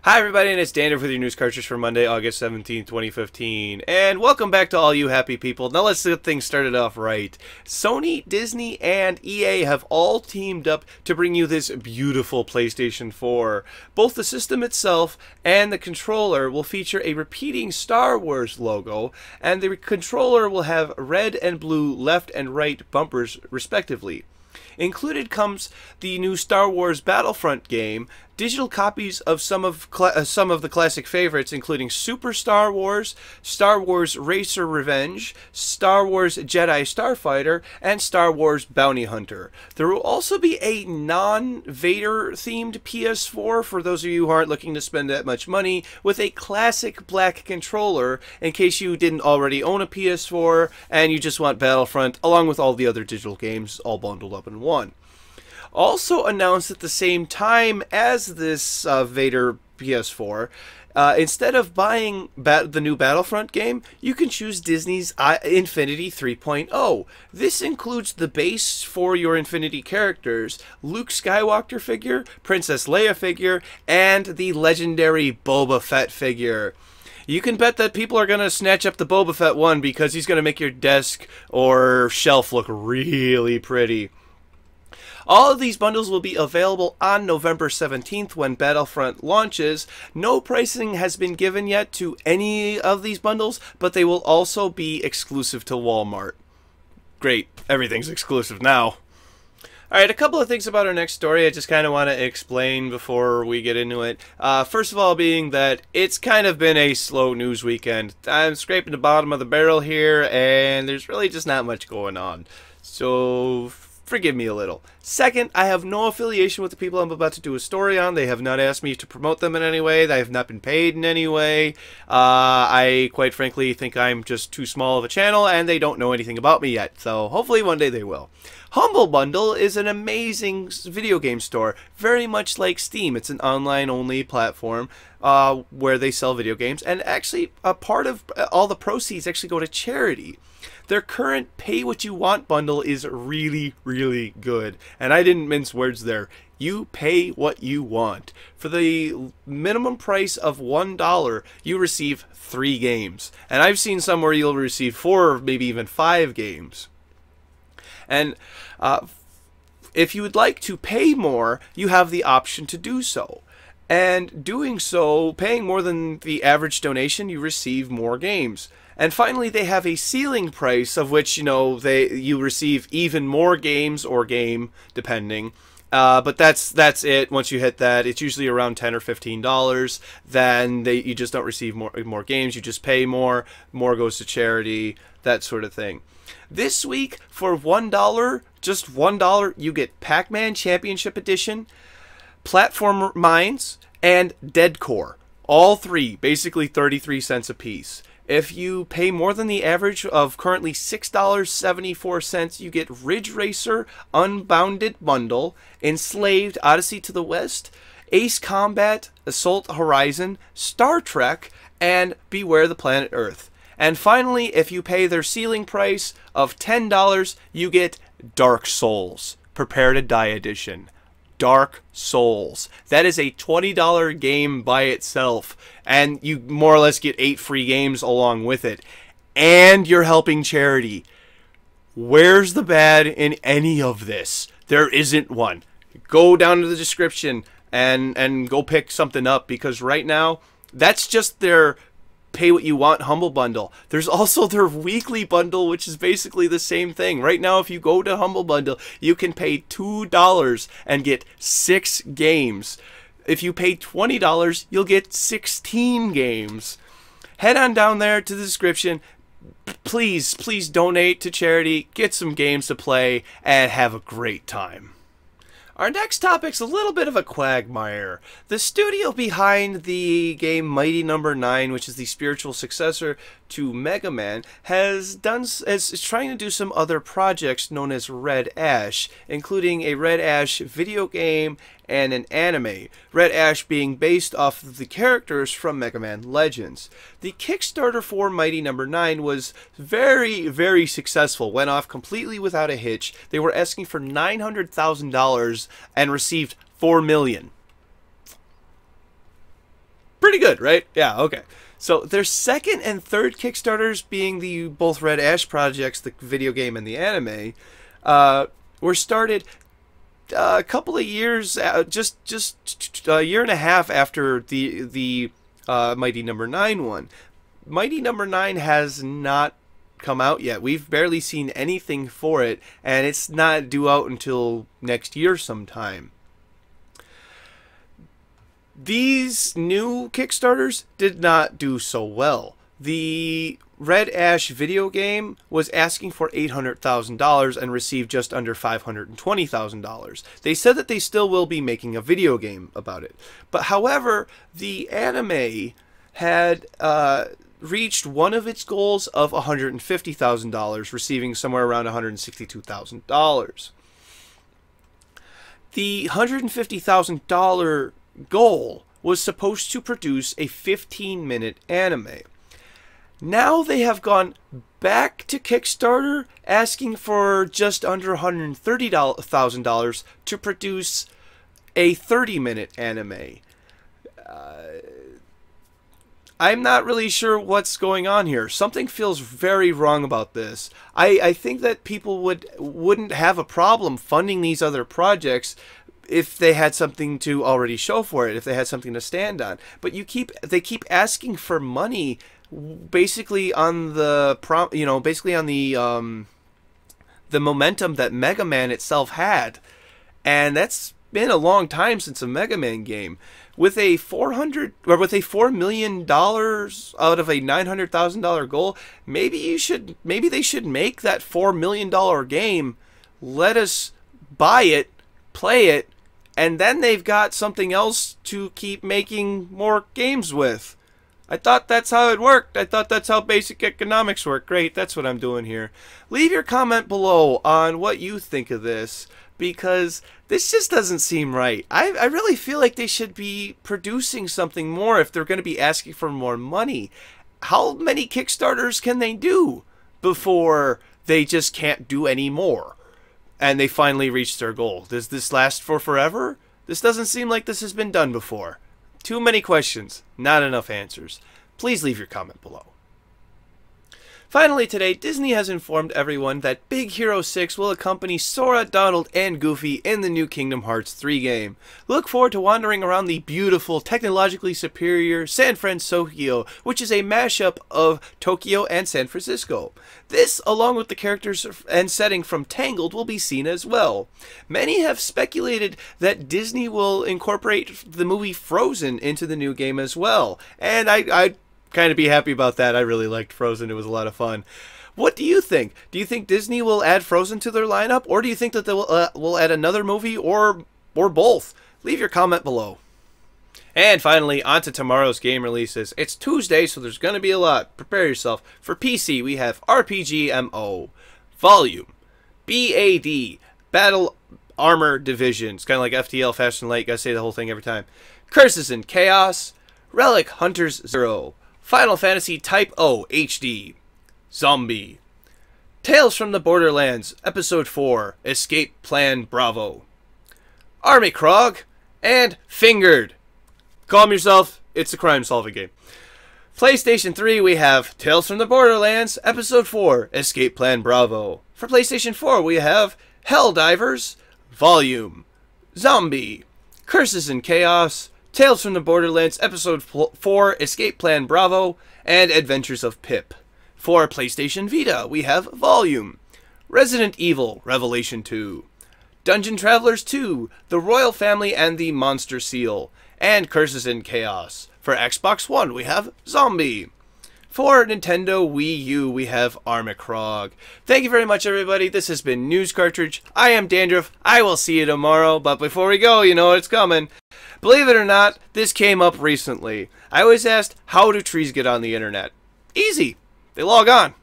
Hi everybody, and it's Daniel with your news cartridge for Monday, August 17th, 2015. And welcome back to all you happy people. Now let's get things started off right. Sony, Disney, and EA have all teamed up to bring you this beautiful PlayStation 4. Both the system itself and the controller will feature a repeating Star Wars logo, and the controller will have red and blue left and right bumpers respectively. Included comes the new Star Wars Battlefront game, digital copies of some of the classic favorites, including Super Star Wars, Star Wars Racer Revenge, Star Wars Jedi Starfighter, and Star Wars Bounty Hunter. There will also be a non-Vader themed PS4 for those of you who aren't looking to spend that much money, with a classic black controller in case you didn't already own a PS4 and you just want Battlefront along with all the other digital games all bundled up in one. Also announced at the same time as this Vader PS4, instead of buying the new Battlefront game, you can choose Disney's Infinity 3.0. This includes the base for your Infinity characters, Luke Skywalker figure, Princess Leia figure, and the legendary Boba Fett figure. You can bet that people are going to snatch up the Boba Fett one because he's going to make your desk or shelf look really pretty. All of these bundles will be available on November 17th when Battlefront launches. No pricing has been given yet to any of these bundles, but they will also be exclusive to Walmart. Great, everything's exclusive now. Alright, a couple of things about our next story I just kind of want to explain before we get into it. First of all being that it's kind of been a slow news weekend. I'm scraping the bottom of the barrel here, and there's really just not much going on. So forgive me a little. Second, I have no affiliation with the people I'm about to do a story on. They have not asked me to promote them in any way. They have not been paid in any way. I quite frankly think I'm just too small of a channel and they don't know anything about me yet. So hopefully one day they will. Humble Bundle is an amazing video game store, very much like Steam. It's an online-only platform where they sell video games, and actually a part of all the proceeds actually go to charity. Their current pay-what-you-want bundle is really, really good. And I didn't mince words there. You pay what you want. For the minimum price of $1, you receive 3 games. And I've seen some where you'll receive 4 or maybe even 5 games. And if you would like to pay more, you have the option to do so. And doing so, paying more than the average donation, you receive more games. And finally, they have a ceiling price of which, you receive even more games or game, depending. But that's it. Once you hit that, it's usually around $10 or $15. Then you just don't receive more games. You just pay more. More goes to charity. That sort of thing. This week, for $1, just $1, you get Pac-Man Championship Edition, Platform Mines, and Dead Core. All 3, basically 33 cents a piece. If you pay more than the average of currently $6.74, you get Ridge Racer Unbounded Bundle, Enslaved Odyssey to the West, Ace Combat, Assault Horizon, Star Trek, and Beware the Planet Earth. And finally, if you pay their ceiling price of $10, you get Dark Souls, Prepare to Die Edition. Dark Souls. That is a $20 game by itself, and you more or less get 8 free games along with it. And you're helping charity. Where's the bad in any of this? There isn't one. Go down to the description and go pick something up, because right now, that's just their pay what you want Humble Bundle. There's also their weekly bundle, which is basically the same thing. Right now, if you go to Humble Bundle, you can pay $2 and get 6 games. If you pay $20, you'll get 16 games. Head on down there to the description. Please donate to charity, get some games to play, and have a great time. Our next topic's a little bit of a quagmire. The studio behind the game Mighty No. 9, which is the spiritual successor to Mega Man, is trying to do some other projects known as Red Ash, including a Red Ash video game and an anime, Red Ash being based off of the characters from Mega Man Legends. The Kickstarter for Mighty No. 9 was very, very successful, went off completely without a hitch. They were asking for $900,000 and received $4 million. Pretty good, right? Yeah, okay. So their second and third Kickstarters, being the both Red Ash projects, the video game and the anime, were started a couple of years, just a year and a half after the Mighty Number 9 one. Mighty Number 9 has not come out yet. We've barely seen anything for it, and it's not due out until next year sometime. These new Kickstarters did not do so well. The Red Ash video game was asking for $800,000 and received just under $520,000. They said that they still will be making a video game about it. But however, the anime had reached one of its goals of $150,000, receiving somewhere around $162,000. The $150,000 goal was supposed to produce a 15-minute anime. Now they have gone back to Kickstarter asking for just under $130,000 to produce a 30-minute anime. I'm not really sure what's going on here. Something feels very wrong about this. I think that people wouldn't have a problem funding these other projects if they had something to already show for it, if they had something to stand on. But they keep asking for money, basically on the the momentum that Mega Man itself had, and that's been a long time since a Mega Man game. With a $4 million out of a $900,000 goal, maybe they should make that $4 million game. Let us buy it, play it, and then they've got something else to keep making more games with. I thought that's how it worked. I thought that's how basic economics work. Great, that's what I'm doing here. Leave your comment below on what you think of this, because this just doesn't seem right. I really feel like they should be producing something more if they're going to be asking for more money. How many Kickstarters can they do before they just can't do any more and they finally reach their goal? Does this last for forever? This doesn't seem like this has been done before. Too many questions, not enough answers. Please leave your comment below. Finally today, Disney has informed everyone that Big Hero 6 will accompany Sora, Donald, and Goofy in the new Kingdom Hearts 3 game. Look forward to wandering around the beautiful, technologically superior San Francisco, which is a mashup of Tokyo and San Francisco. This, along with the characters and setting from Tangled, will be seen as well. Many have speculated that Disney will incorporate the movie Frozen into the new game as well, and I kind of be happy about that. I really liked Frozen. It was a lot of fun. What do you think? Do you think Disney will add Frozen to their lineup, or do you think that they will add another movie, or both? Leave your comment below. And finally, on to tomorrow's game releases. It's Tuesday, so there's going to be a lot. Prepare yourself. For PC, we have RPG-MO, Volume, BAD, Battle Armor Division. It's kind of like FTL, Fast and Light. Gotta say the whole thing every time. Curses and Chaos, Relic Hunters 0, Final Fantasy Type O HD, Zombie, Tales from the Borderlands, Episode 4, Escape Plan Bravo, Army Krog, and Fingered. Calm yourself, it's a crime-solving game. PlayStation 3, we have Tales from the Borderlands, Episode 4, Escape Plan Bravo. For PlayStation 4, we have Helldivers, Volume, Zombie, Curses and Chaos, Tales from the Borderlands, Episode 4, Escape Plan Bravo, and Adventures of Pip. For PlayStation Vita, we have Volume, Resident Evil, Revelation 2, Dungeon Travelers 2, The Royal Family and the Monster Seal, and Curses and Chaos. For Xbox One, we have Zombie. For Nintendo Wii U, we have Armicrog. Thank you very much, everybody. This has been News Cartridge. I am Dandruff. I will see you tomorrow, but before we go, you know what's coming. Believe it or not, this came up recently. I was asked, how do trees get on the internet? Easy. They log on.